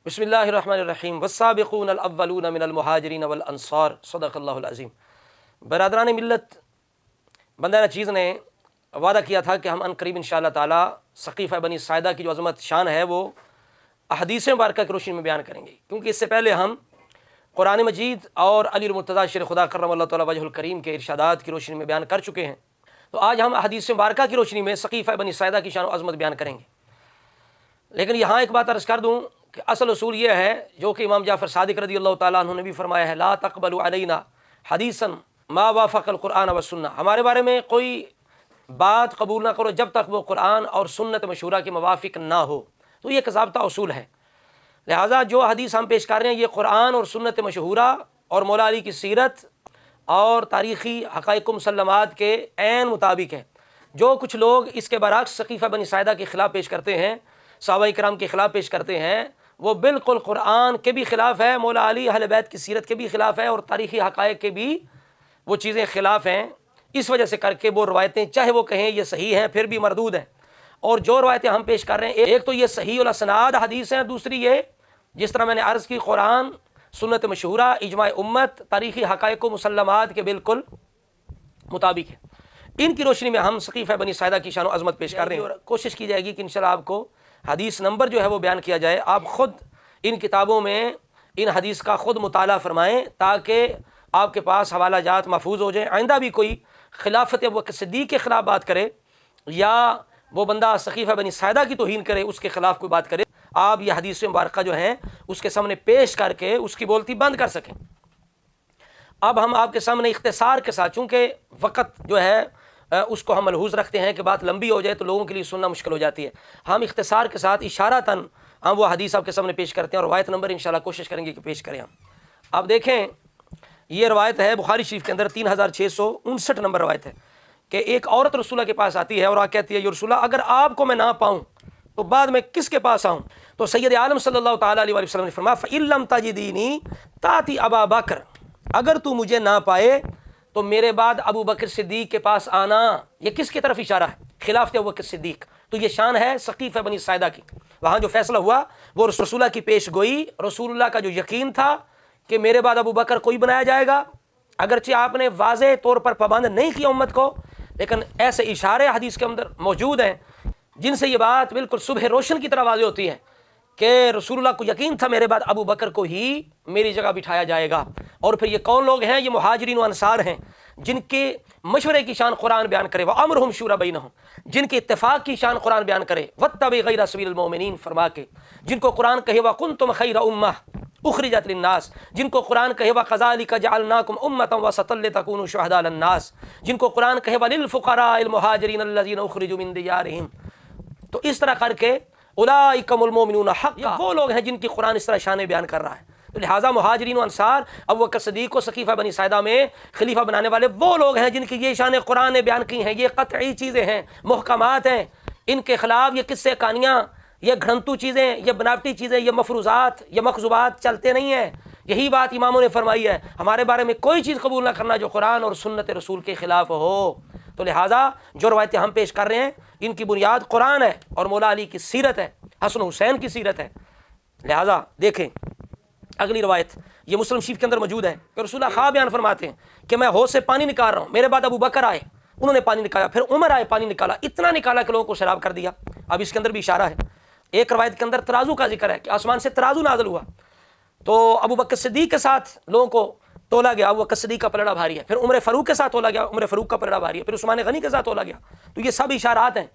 بسم اللہ الرحمن الرحیم والسابقون الاولون من المہاجرین والانصار صدق اللہ العظیم۔ برادران ملت، بندہ چیز نے وعدہ کیا تھا کہ ہم ان قریب انشاءاللہ تعالی ثقیفہ بنی ساعدہ کی جو عظمت شان ہے وہ احادیث مبارکہ کی روشنی میں بیان کریں گے، کیونکہ اس سے پہلے ہم قرآن مجید اور علی المرتضیٰ شیر خدا کرم اللہ تعالی وجہ الکریم کے ارشادات کی روشنی میں بیان کر چکے ہیں۔ تو آج ہم احادیث مبارکہ کی روشنی میں ثقیفہ بنی ساعدہ کی شان و عظمت بیان کریں گے۔ لیکن یہاں ایک بات عرض کر دوں کہ اصل اصول یہ ہے جو کہ امام جعفر صادق رضی اللہ تعالیٰ عنہ نے بھی فرمایا ہے، لا تقبلوا علینا حدیثا ما وافق القرآن والسنہ، ہمارے بارے میں کوئی بات قبول نہ کرو جب تک وہ قرآن اور سنت مشہورہ کے موافق نہ ہو۔ تو یہ ایک ضابطہ اصول ہے، لہٰذا جو حدیث ہم پیش کر رہے ہیں یہ قرآن اور سنت مشہورہ اور مولا علی کی سیرت اور تاریخی حقائق مسلمات کے عین مطابق ہے۔ جو کچھ لوگ اس کے برعکس ثقیفہ بنی ساعدہ کے خلاف پیش کرتے ہیں، صحابہ کرام کے خلاف پیش کرتے ہیں، وہ بالکل قرآن کے بھی خلاف ہے، مولا علی اہل بیت کی سیرت کے بھی خلاف ہے اور تاریخی حقائق کے بھی وہ چیزیں خلاف ہیں۔ اس وجہ سے کر کے وہ روایتیں چاہے وہ کہیں یہ صحیح ہیں پھر بھی مردود ہیں، اور جو روایتیں ہم پیش کر رہے ہیں ایک تو یہ صحیح الاسناد حدیث ہیں، دوسری یہ جس طرح میں نے عرض کی قرآن سنت مشہورہ اجماع امت تاریخی حقائق و مسلمات کے بالکل مطابق ہے۔ ان کی روشنی میں ہم ثقیفہ بنی ساعدہ کی شان و عظمت پیش کر رہے ہیں، اور کوشش کی جائے گی کہ انشاءاللہ آپ کو حدیث نمبر جو ہے وہ بیان کیا جائے، آپ خود ان کتابوں میں ان حدیث کا خود مطالعہ فرمائیں تاکہ آپ کے پاس حوالہ جات محفوظ ہو جائیں۔ آئندہ بھی کوئی خلافت ابوبکر صدیق کے خلاف بات کرے یا وہ بندہ ثقیفہ بنی ساعدہ کی توہین کرے، اس کے خلاف کوئی بات کرے، آپ یہ حدیث مبارکہ جو ہیں اس کے سامنے پیش کر کے اس کی بولتی بند کر سکیں۔ اب ہم آپ کے سامنے اختصار کے ساتھ، چونکہ وقت جو ہے اس کو ہم ملحوظ رکھتے ہیں کہ بات لمبی ہو جائے تو لوگوں کے لیے سننا مشکل ہو جاتی ہے، ہم اختصار کے ساتھ اشارتاً ہم وہ حدیث آپ کے سامنے پیش کرتے ہیں، اور روایت نمبر انشاءاللہ کوشش کریں گے کہ پیش کریں ہم۔ اب دیکھیں یہ روایت ہے بخاری شریف کے اندر 3659 نمبر روایت ہے کہ ایک عورت رسول اللہ کے پاس آتی ہے اور کہتی ہے، یا رسول اللہ اگر آپ کو میں نہ پاؤں تو بعد میں کس کے پاس آؤں؟ تو سید عالم صلی اللہ تعالیٰ علیہ وسلم نے فرمایا فَإِن لَمْ تَجِدِينِي تَأْتِي أَبَا بَكْرَ، اگر تو مجھے نہ پائے تو میرے بعد ابو بکر صدیق کے پاس آنا۔ یہ کس کی طرف اشارہ ہے؟ خلافت ابو بکر صدیق۔ تو یہ شان ہے ثقیفہ بنی ساعدہ کی۔ وہاں جو فیصلہ ہوا وہ رسول اللہ کی پیش گوئی، رسول اللہ کا جو یقین تھا کہ میرے بعد ابو بکر کوئی بنایا جائے گا، اگرچہ آپ نے واضح طور پر پابند نہیں کیا امت کو، لیکن ایسے اشارے حدیث کے اندر موجود ہیں جن سے یہ بات بالکل صبح روشن کی طرح واضح ہوتی ہے کہ رسول اللہ کو یقین تھا میرے بعد ابو بکر کو ہی میری جگہ بٹھایا جائے گا۔ اور پھر یہ کون لوگ ہیں؟ یہ مہاجرین و انصار ہیں جن کے مشورے کی شان قرآن بیان کرے، وَأَمْرُهُمْ شُورَى بَيْنَهُمْ، جن کے اتفاق کی شان قرآن بیان کرے، وَاتَّبِعْ غَيْرَ سَبِيلِ الْمُؤْمِنِينَ فرما کے، جن کو قرآن کہے وَكُنْتُمْ خَيْرَ أُمَّةٍ أُخْرِجَتْ لِلنَّاسِ، جن کو قرآن کہے وَكَذَلِكَ جَعَلْنَاكُمْ أُمَّةً وَسَطًا لِتَكُونُوا شُهَدَاءَ عَلَى النَّاسِ، جن کو قرآن کہے وَلِلْفُقَرَاءِ الْمُهَاجِرِينَ الَّذِينَ أُخْرِجُوا مِن دِيَارِهِمْ۔ تو اس طرح کر کے اولئک هم المؤمنون حقا، وہ لوگ ہیں جن کی قرآن اس طرح شانیں بیان کر رہا ہے۔ تو لہٰذا مہاجرین و انصار ابو بکر صدیق کو ثقیفہ بنی ساعدہ میں خلیفہ بنانے والے وہ لوگ ہیں جن کی یہ شان قرآن نے بیان کی ہیں، یہ قطعی چیزیں ہیں، محکمات ہیں، ان کے خلاف یہ قصے کہانیاں، یہ گھڑنتو چیزیں، یہ بناوٹی چیزیں، یہ مفروضات، یہ مکذوبات چلتے نہیں ہیں۔ یہی بات اماموں نے فرمائی ہے، ہمارے بارے میں کوئی چیز قبول نہ کرنا جو قرآن اور سنت رسول کے خلاف ہو۔ تو لہٰذا جو روایتیں ہم پیش کر رہے ہیں ان کی بنیاد قرآن ہے اور مولا علی کی سیرت ہے، حسن حسین کی سیرت ہے۔ لہٰذا دیکھیں اگلی روایت یہ مسلم شریف کے اندر موجود ہے کہ رسول اللہ خواب بیان فرماتے ہیں کہ میں حوض سے پانی نکال رہا ہوں، میرے بعد ابو بکر آئے، انہوں نے پانی نکالا، پھر عمر آئے، پانی نکالا، اتنا نکالا کہ لوگوں کو سیراب کر دیا۔ اب اس کے اندر بھی اشارہ ہے، ایک روایت کے اندر ترازو کا ذکر ہے کہ آسمان سے ترازو نازل ہوا تو ابو بکر صدیق کے ساتھ لوگوں کو تولا گیا، ابو بکر صدیق کا پلڑا بھاری ہے، پھر عمر فاروق کے ساتھ تولا گیا، عمر فاروق کا پلڑا بھاری ہے، پھر عثمان غنی کے ساتھ تولا گیا۔ تو یہ سب اشارات ہیں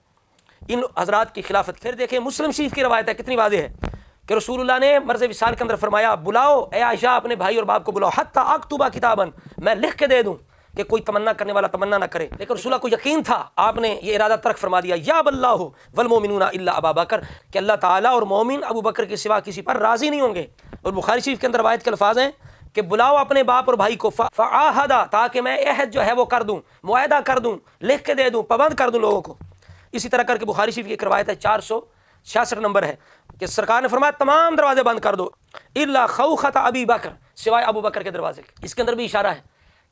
ان حضرات کی خلافت۔ پھر دیکھیں مسلم شریف کی روایت ہے، کتنی واضح ہے کہ رسول اللہ نے مرض وصال کے اندر فرمایا بلاؤ اے عائشہ اپنے بھائی اور باپ کو بلاؤ، حتی اکتبا کتابا، میں لکھ کے دے دوں کہ کوئی تمنا کرنے والا تمنا نہ کرے۔ لیکن رسول اللہ کو یقین تھا، آپ نے یہ ارادہ ترک فرما دیا، یا باللہ والمؤمنون الا ابا بکر، کہ اللہ تعالیٰ اور مومن ابو بکر کے سوا کسی پر راضی نہیں ہوں گے۔ اور بخاری شریف کے اندر روایت کے الفاظ ہیں کہ بلاؤ اپنے باپ اور بھائی کو، فعاہدا، تاکہ میں عہد جو ہے وہ کر دوں، معاہدہ کر دوں، لکھ کے دے دوں، پابند کر دوں لوگوں کو۔ اسی طرح کر کے بخاری شریف کی ایک روایت ہے 466 نمبر ہے کہ سرکار نے فرمایا تمام دروازے بند کر دو الا خوخۃ ابی بکر، سوائے ابو بکر کے دروازے کے۔ اس کے اندر بھی اشارہ ہے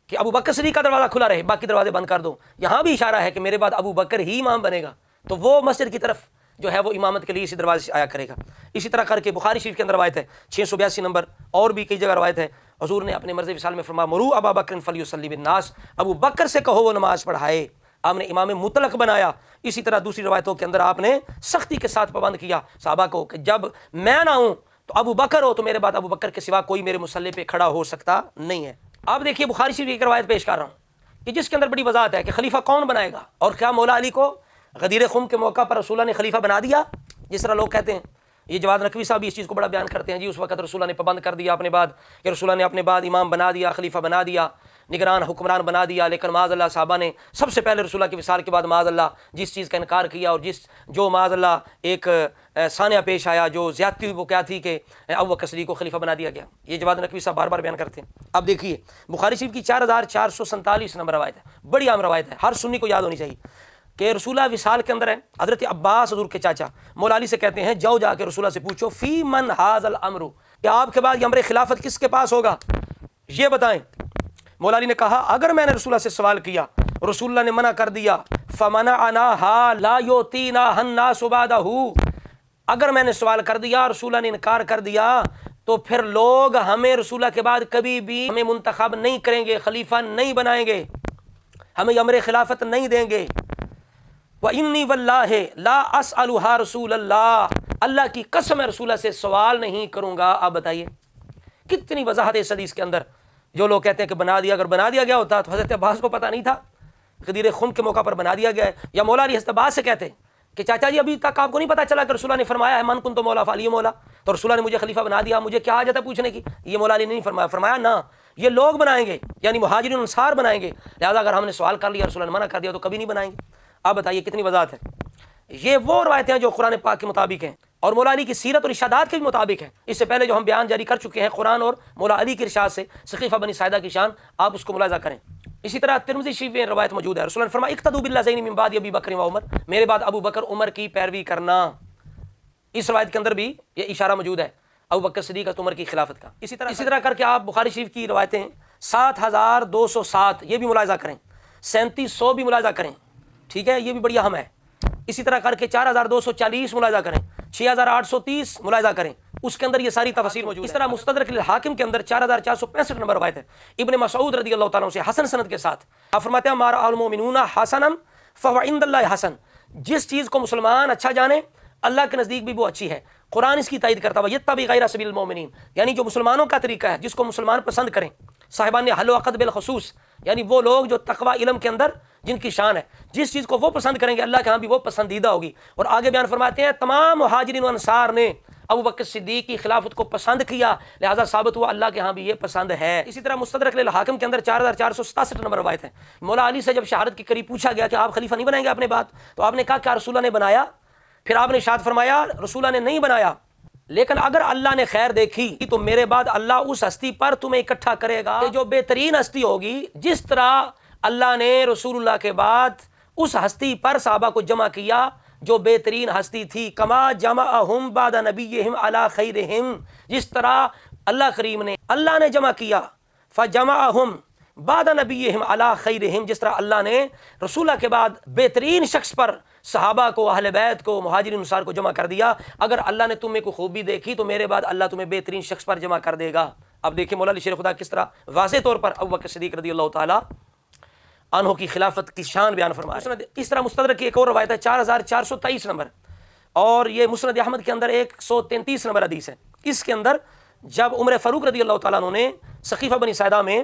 کہ ابو بکر صدیق کا دروازہ کھلا رہے، باقی دروازے بند کر دو۔ یہاں بھی اشارہ ہے کہ میرے بعد ابو بکر ہی امام بنے گا، تو وہ مسجد کی طرف جو ہے وہ امامت کے لیے اسی دروازے سے آیا کرے گا۔ اسی طرح کر کے بخاری شریف کے اندر روایت ہے 682 نمبر، اور بھی کئی جگہ روایت ہے، حضور نے اپنے مرض وصال میں فرمایا مرو ابا بکر فلیصلی بالناس، ابو بکر سے کہو وہ نماز پڑھائے۔ آپ نے امام مطلق بنایا۔ اسی طرح دوسری روایتوں کے اندر آپ نے سختی کے ساتھ پابند کیا صحابہ کو کہ جب میں نہ ہوں تو ابو بکر ہو، تو میرے بعد ابو بکر کے سوا کوئی میرے مصلی پہ کھڑا ہو سکتا نہیں ہے۔ آپ دیکھیے بخاری شریف کی ایک روایت پیش کر رہا ہوں کہ جس کے اندر بڑی وضاحت ہے کہ خلیفہ کون بنائے گا، اور کیا مولا علی کو غدیر خم کے موقع پر رسول اللہ نے خلیفہ بنا دیا جس طرح لوگ کہتے ہیں؟ یہ جواد نقوی صاحب بھی اس چیز کو بڑا بیان کرتے ہیں، جی اس وقت رسول اللہ نے پابند کر دیا اپنے بعد، کہ رسول اللہ نے اپنے بعد امام بنا دیا، خلیفہ بنا دیا، نگران حکمران بنا دیا، لیکن معاذ اللہ صحابہ نے سب سے پہلے رسول اللہ کے وصال کے بعد معاذ اللہ جس چیز کا انکار کیا، اور جو معاذ اللہ ایک سانحہ پیش آیا، جو زیادتی ہوئی، وہ کیا تھی کہ ابو بکر صدیق کو خلیفہ بنا دیا گیا۔ یہ جواد نقوی صاحب بار بار بیان کرتے ہیں۔ اب دیکھیے بخاری شریف کی 4447 نمبر روایت ہے، بڑی عام روایت ہے، ہر سنی کو یاد ہونی چاہیے، کہ رسول اللہ وصال کے اندر ہے، حضرت عباس حضور کے چاچا مولا علی سے کہتے ہیں جاؤ جا کے رسول اللہ سے پوچھو فی من ھذا الامر، کہ آپ کے بعد یہ امر خلافت کس کے پاس ہوگا، یہ بتائیں۔ مولا علی نے کہا اگر میں نے رسول اللہ سے سوال کیا، رسول اللہ نے منع کر دیا، فمنعناھا لا یؤتیناھا الناس بعدہ، اگر میں نے سوال کر دیا، رسول اللہ نے انکار کر دیا، تو پھر لوگ ہمیں رسول اللہ کے بعد کبھی بھی ہمیں منتخب نہیں کریں گے، خلیفہ نہیں بنائیں گے، ہمیں امر خلافت نہیں دیں گے۔ وَإِنِّي وَاللَّهِ لَا أَسْأَلُهَا رسول اللہ، اللہ کی قسم ہے رسول اللہ سے سوال نہیں کروں گا۔ آپ بتائیے کتنی وضاحت ہے اس حدیث کے اندر۔ جو لوگ کہتے ہیں کہ بنا دیا، اگر بنا دیا گیا ہوتا تو حضرت عباس کو پتہ نہیں تھا غدیر خم کے موقع پر بنا دیا گیا ہے، یا مولا علی حضرت عباس سے کہتے ہیں کہ چاچا جی ابھی تک آپ کو نہیں پتا چلا کہ رسول اللہ نے فرمایا ہے من کنت مولا فعلی مولا، تو رسول اللہ نے مجھے خلیفہ بنا دیا، مجھے کیا حاجت ہے پوچھنے کی؟ یہ مولا علی نے نہیں فرمایا، فرمایا نہ یہ لوگ بنائیں گے، یعنی مہاجرین انصار بنائیں گے، لہذا اگر ہم نے سوال کر لیا، رسول اللہ نے منع کر دیا، تو کبھی نہیں بنائیں گے۔ آپ بتائیے کتنی وضاحت ہے۔ یہ وہ روایتیں ہیں جو قرآن پاک کے مطابق ہیں، اور مولا علی کی سیرت اور ارشادات کے بھی مطابق ہیں۔ اس سے پہلے جو ہم بیان جاری کر چکے ہیں قرآن اور مولا علی کے ارشاد سے، سقیفہ بنی ساعدہ کی شان، آپ اس کو ملاحظہ کریں۔ اسی طرح ترمذی شریف میں روایت موجود ہے، رسول اللہ نے فرمایا اقتدوا باللذین من بعد ابی بکر و عمر، میرے بعد ابو بکر عمر کی پیروی کرنا۔ اس روایت کے اندر بھی یہ اشارہ موجود ہے ابو بکر صدیق اور عمر کی خلافت کا۔ اسی طرح کر کے آپ بخاری شریف کی روایتیں 7207 یہ بھی ملاحظہ کریں، 3700 بھی ملاحظہ کریں، ٹھیک ہے، یہ بھی بڑی اہم ہے۔ اسی طرح کر کے 4240 ملاحظہ کریں، 6830 ملاحظہ کریں، اس کے اندر یہ ساری تفاسیر موجود ہے۔ اس طرح مستدرک الحاکم کے اندر 4465 نمبر روایت ہے، ابن مسعود رضی اللہ تعالیٰ عنہ سے حسن سند کے ساتھ، آپ فرماتے ہیں مارا المؤمنون حسنا فهو عند اللہ حسن، جس چیز کو مسلمان اچھا جانے اللہ کے نزدیک بھی وہ اچھی ہے۔ قرآن اس کی تائید کرتا ہے، یتبع غیر سبیل المؤمنین، یعنی جو مسلمانوں کا طریقہ ہے، جس کو مسلمان پسند کریں، صاحبان حل و عقد بالخصوص، یعنی وہ لوگ جو تقوی علم کے اندر جن کی شان ہے، جس چیز کو وہ پسند کریں گے اللہ کے ہاں بھی وہ پسندیدہ ہوگی۔ اور آگے بیان فرماتے ہیں تمام مہاجرین و انصار نے ابو بکر صدیق کی خلافت کو پسند کیا، لہذا ثابت ہوا اللہ کے ہاں بھی یہ پسند ہے۔ اسی طرح مستدرک الحاکم کے اندر 4467 نمبر روایت ہے، مولا علی سے جب شہادت کے قریب پوچھا گیا کہ آپ خلیفہ نہیں بنائیں گے اپنے بعد، تو آپ نے کہا کیا رسول اللہ نے بنایا؟ پھر آپ نے ارشاد فرمایا رسول اللہ نے نہیں بنایا، لیکن اگر اللہ نے خیر دیکھی تو میرے بعد اللہ اس ہستی پر تمہیں اکٹھا کرے گا جو بہترین ہستی ہوگی، جس طرح اللہ نے رسول اللہ کے بعد اس ہستی پر صحابہ کو جمع کیا جو بہترین ہستی تھی، کما جمعہم بعد نبیہم علی خیرہم، جس طرح اللہ نے جمع کیا، فجمعہم بعد نبیہم علی خیرہم، جس طرح اللہ نے رسول اللہ کے بعد بہترین شخص پر صحابہ کو، اہل بیت کو، مہاجرین انصار کو جمع کر دیا۔ اگر اللہ نے تم میں کوئی خوبی دیکھی تو میرے بعد اللہ تمہیں بہترین شخص پر جمع کر دے گا۔ اب دیکھیں مولا علی شیر خدا کس طرح واضح طور پر ابو بکر صدیق رضی اللہ تعالی عنہ کی خلافت کی شان بیان فرمایا۔ اس طرح مستدرک کی ایک اور روایت ہے 4423 نمبر، اور یہ مسند احمد کے اندر 133 نمبر حدیث ہے۔ اس کے اندر جب عمر فاروق رضی اللہ تعالیٰ عنہ نے سقیفہ بنی ساعدہ میں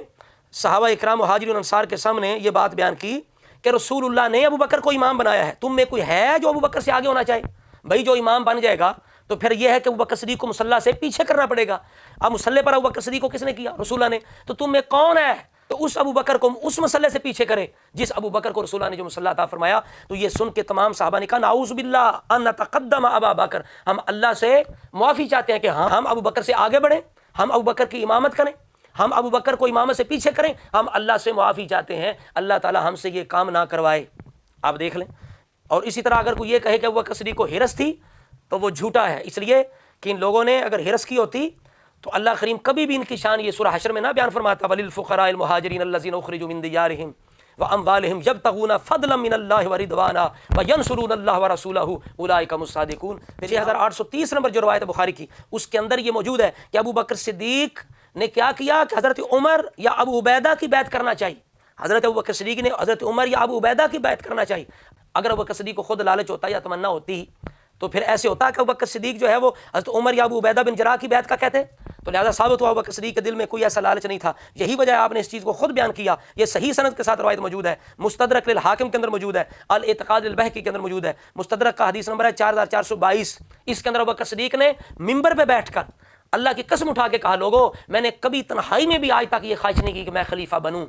صحابہ اکرام مہاجرین انصار کے سامنے یہ بات بیان کی کہ رسول اللہ نے ابو بکر کو امام بنایا ہے، تم میں کوئی ہے جو ابو بکر سے آگے ہونا چاہے؟ بھائی جو امام بن جائے گا تو پھر یہ ہے کہ ابو بکر صدیق کو مصلی سے پیچھے کرنا پڑے گا۔ اب مصلی پر ابو بکر صدیق کو کس نے کیا؟ رسول اللہ نے، تو تم میں کون ہے تو اس ابو بکر کو اس مصلی سے پیچھے کرے جس ابو بکر کو رسول اللہ نے جو مصلی عطا فرمایا۔ تو یہ سن کے تمام صحابہ نے کہا نعوذ باللہ ان نتقدم ابا بکر، ہم اللہ سے معافی چاہتے ہیں کہ ہم ابو بکر سے آگے بڑھیں، ہم ابو بکر کی امامت کریں، ہم ابو بکر کو امامت سے پیچھے کریں، ہم اللہ سے معافی چاہتے ہیں اللہ تعالی ہم سے یہ کام نہ کروائے۔ آپ دیکھ لیں۔ اور اسی طرح اگر کوئی یہ کہے کہ ابو بکر صدیق کو ہرس تھی تو وہ جھوٹا ہے، اس لیے کہ ان لوگوں نے اگر ہرس کی ہوتی تو اللہ کریم کبھی بھی ان کی شان یہ سورہ حشر میں نہ بیان فرماتا وللفقراء المہاجرین الذین اخرجوا من دیارہم واموالہم یبتغون فضلا من اللہ ورضوانا وینصرون اللہ ورسولہ اولئک هم الصادقون۔ 6830 نمبر جو روایت بخاری کی، اس کے اندر یہ موجود ہے کہ ابو بکر صدیق نے کیا کیا کہ حضرت عمر یا ابو عبیدہ کی بیعت کرنا چاہیے۔ حضرت ابو بکر صدیق نے حضرت عمر یا ابو عبیدہ کی بیعت کرنا چاہیے۔ اگر ابو بکر صدیق کو خود لالچ ہوتا یا تمنا ہوتی تو پھر ایسے ہوتا کہ ابو بکر صدیق جو ہے وہ حضرت عمر یا ابو عبیدہ بن جراح کی بیعت کا کہتے، تو لہذا ثابت ہوا ابو بکر صدیق کے دل میں کوئی ایسا لالچ نہیں تھا۔ یہی وجہ ہے آپ نے اس چیز کو خود بیان کیا۔ یہ صحیح سند کے ساتھ روایت موجود ہے، مستدرک للحاکم کے اندر موجود ہے، الاعتقاد للبیہقی کے اندر موجود ہے، مستدرک کا حدیث نمبر ہے 4422۔ اس کے اندر ابو بکر صدیق نے ممبر پہ بیٹھ کر اللہ کی قسم اٹھا کے کہا، لوگوں میں نے کبھی تنہائی میں بھی آج تک یہ خواہش نہیں کی کہ میں خلیفہ بنوں۔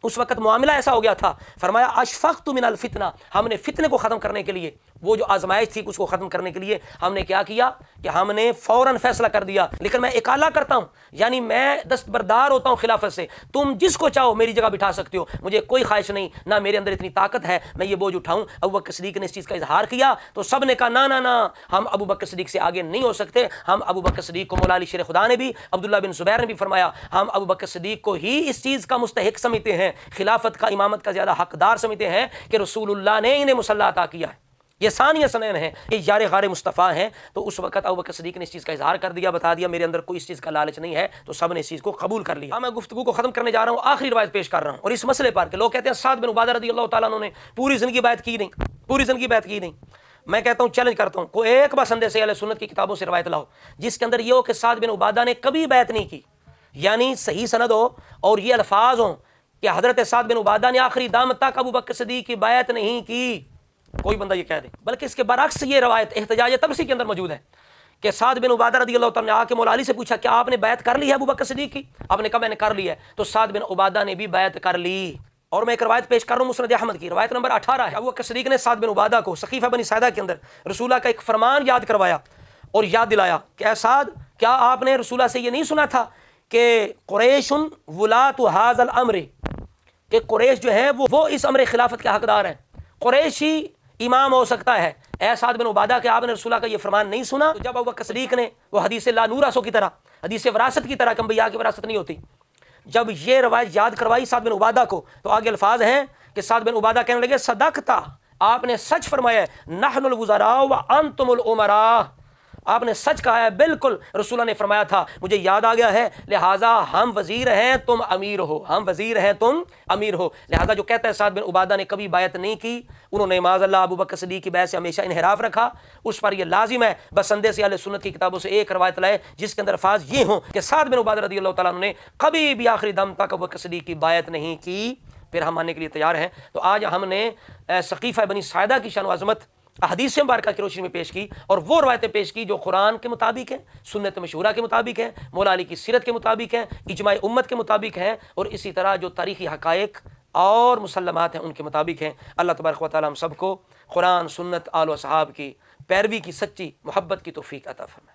اس وقت معاملہ ایسا ہو گیا تھا، فرمایا اشفقت من الفتنہ، ہم نے فتنے کو ختم کرنے کے لیے، وہ جو آزمائش تھی اس کو ختم کرنے کے لیے ہم نے کیا کیا کہ ہم نے فوراً فیصلہ کر دیا، لیکن میں اکالا کرتا ہوں، یعنی میں دستبردار ہوتا ہوں خلافت سے، تم جس کو چاہو میری جگہ بٹھا سکتے ہو، مجھے کوئی خواہش نہیں، نہ میرے اندر اتنی طاقت ہے میں یہ بوجھ اٹھاؤں۔ ابو بکر صدیق نے اس چیز کا اظہار کیا تو سب نے کہا نہ ہم ابو بکر صدیق سے آگے نہیں ہو سکتے۔ ہم ابو بکر صدیق کو، مولا علی شیر خدا نے بھی، عبداللہ بن زبیر نے بھی فرمایا، ہم ابو بکر صدیق کو ہی اس چیز کا مستحق سمجھتے ہیں، خلافت کا، امامت کا زیادہ حقدار سمجھتے ہیں کہ رسول اللہ نے انہیں مصلی عطا کیا ہے، یہ ثانی سنین ہیں، یہ یار غار مصطفیٰ ہیں۔ تو اس وقت ابو بکر صدیق نے اس چیز کا اظہار کر دیا، بتا دیا میرے اندر کوئی اس چیز کا لالچ نہیں ہے، تو سب نے اس چیز کو قبول کر لیا۔ میں گفتگو کو ختم کرنے جا رہا ہوں، آخری روایت پیش کر رہا ہوں، اور اس مسئلے پر کہ لوگ کہتے ہیں سعد بن عبادہ رضی اللہ تعالیٰ عنہ نے پوری زندگی بیعت کی نہیں، پوری زندگی بیعت کی نہیں۔ میں کہتا ہوں، چیلنج کرتا ہوں، کوئی ایک بار سندے سے اہل سنت کی کتابوں سے روایت لاؤ جس کے اندر یہ ہو کہ سعد بن عبادہ نے کبھی بیعت نہیں کی، یعنی صحیح سند ہو اور یہ الفاظ ہوں کہ حضرت سعد بن عبادہ نے آخری دم تک ابو بکر صدیق کی بیعت نہیں کی، کوئی بندہ یہ کہہ دے، بلکہ اس کے برعکس یہ روایت احتجاج تبسی کے اندر موجود ہے کہ سعد بن عبادہ رضی اللہ تعالیٰ نے آ کے مولا علی سے پوچھا کیا آپ نے بیعت کر لی ہے ابو بکر صدیق کی؟ آپ نے کہا میں نے کر لی ہے، تو سعد بن عبادہ نے بھی بیعت کر لی۔ اور میں ایک روایت پیش کر رہا ہوں مسند احمد کی، روایت نمبر 18 ہے، ابو بکر صدیق نے سعد بن عبادہ کو سقیفہ بنی ساعدہ کے اندر رسول اللہ کا ایک فرمان یاد کروایا اور یاد دلایا کہ اے سعد، کیا آپ نے رسول اللہ سے یہ نہیں سنا تھا کہ قریش ولاۃ ھذا الامر، کہ قریش جو ہے وہ اس امر خلافت کے حقدار ہیں، قریش ہی امام ہو سکتا ہے۔ اے سعد بن عبادہ کہ آپ نے رسول اللہ کا یہ فرمان نہیں سنا؟ تو جب ابو بکر صدیق نے، وہ حدیث لا نورث کی طرح، حدیث وراثت کی طرح، کہ انبیاء کی وراثت نہیں ہوتی، جب یہ روایت یاد کروائی سعد بن عبادہ کو تو آگے الفاظ ہیں کہ سعد بن عبادہ کہنے لگے صدقتا، آپ نے سچ فرمایا ہے، نحن الوزراء وانتم الامراء، آپ نے سچ کہا ہے، بالکل رسول اللہ نے فرمایا تھا، مجھے یاد آ گیا ہے، لہٰذا ہم وزیر ہیں تم امیر ہو، ہم وزیر ہیں تم امیر ہو۔ لہٰذا جو کہتا ہے سعد بن عبادہ نے کبھی بیعت نہیں کی، انہوں نے معاذ اللہ ابو بکر صدیق کی بیعت سے ہمیشہ انحراف رکھا، اس پر یہ لازم ہے بس سندے سے اہل سنت کی کتابوں سے ایک روایت لائے جس کے اندر الفاظ یہ ہوں کہ سعد بن عبادہ رضی اللہ تعالیٰ عنہ نے کبھی بھی آخری دم تک ابو بکر صدیق کی بیعت نہیں کی، پھر ہم ماننے کے لیے تیار ہیں۔ تو آج ہم نے سقیفہ بنی ساعدہ کی شان و عظمت احادیث مبارکہ کی روشنی میں پیش کی، اور وہ روایتیں پیش کی جو قرآن کے مطابق ہیں، سنت مشہورہ کے مطابق ہیں، مولا علی کی سیرت کے مطابق ہیں، اجماع امت کے مطابق ہیں، اور اسی طرح جو تاریخی حقائق اور مسلمات ہیں ان کے مطابق ہیں۔ اللہ تبارک و تعالی ہم سب کو قرآن، سنت، آل و صحاب کی پیروی کی سچی محبت کی توفیق عطا فرمائے۔